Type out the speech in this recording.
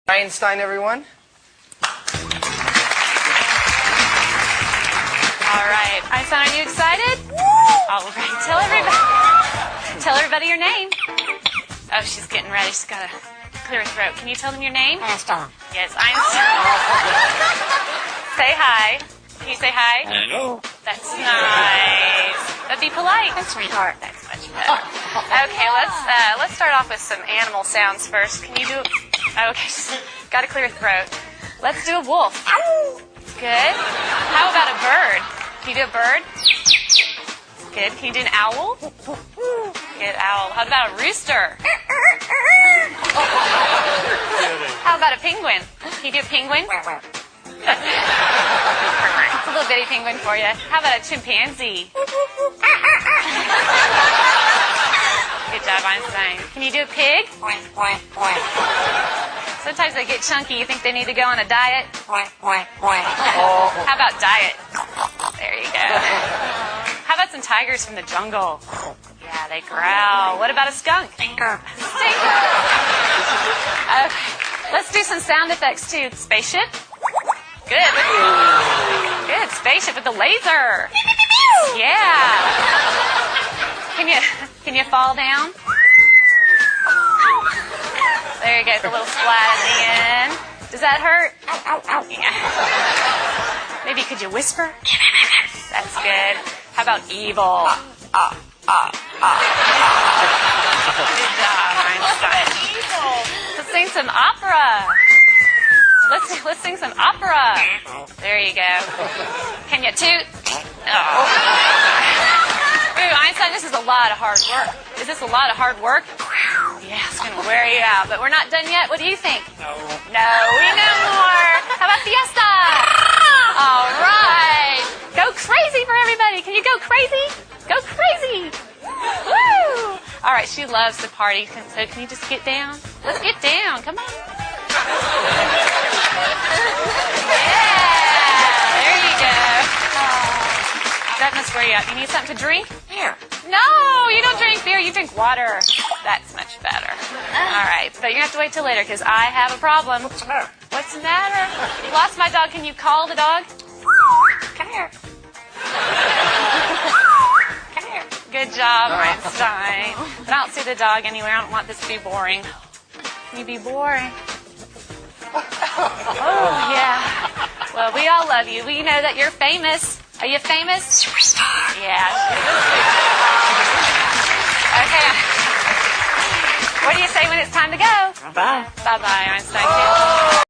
Einstein, everyone. All right, Einstein, are you excited? All right, tell everybody your name. Oh, she's getting ready. She's got to clear her throat. Can you tell them your name? Einstein. Yes, Einstein. Say hi. Can you say hi? Hello. That's nice. But be polite. That's sweetheart. That's much better. Okay, let's start off with some animal sounds first. Can you do? Okay, got to clear your throat. Let's do a wolf. Good. How about a bird? Can you do a bird? Good. Can you do an owl? Good, owl. How about a rooster? How about a penguin? Can you do a penguin? It's a little bitty penguin for you. How about a chimpanzee? Good job, Einstein. Can you do a pig? Sometimes they get chunky. You think they need to go on a diet? How about diet? There you go. How about some tigers from the jungle? Yeah, they growl. What about a skunk? Stinker. Okay. Let's do some sound effects too. Spaceship? Good. Good. Spaceship with the laser. Yeah. Can you fall down? There you go. It's a little splat at the end. Does that hurt? Yeah. Maybe could you whisper? That's good. How about evil? Good job, Einstein. Let's sing some opera. Let's sing some opera. There you go. Can you toot? Oh. Ooh, Einstein, this is a lot of hard work. Is this a lot of hard work? Yeah, it's going to wear you out. But we're not done yet. What do you think? No, we know more. How about fiesta? All right. Go crazy for everybody. Can you go crazy? Go crazy. Woo! All right, she loves to party. So can you just get down? Let's get down. Come on. Yeah, there you go. That must wear you out. You need something to drink? Here. No, you don't drink beer. You drink water. That's much better. All right, but you're going to have to wait till later because I have a problem. What's the matter? What's the matter? You lost my dog. Can you call the dog? Come here. Come here. Good job, Einstein. But I don't see the dog anywhere. I don't want this to be boring. Can you be boring? Oh, yeah. Well, we all love you. We know that you're famous. Are you famous? Superstar. Yeah. Okay. What do you say when it's time to go? Bye. Bye-bye, Einstein.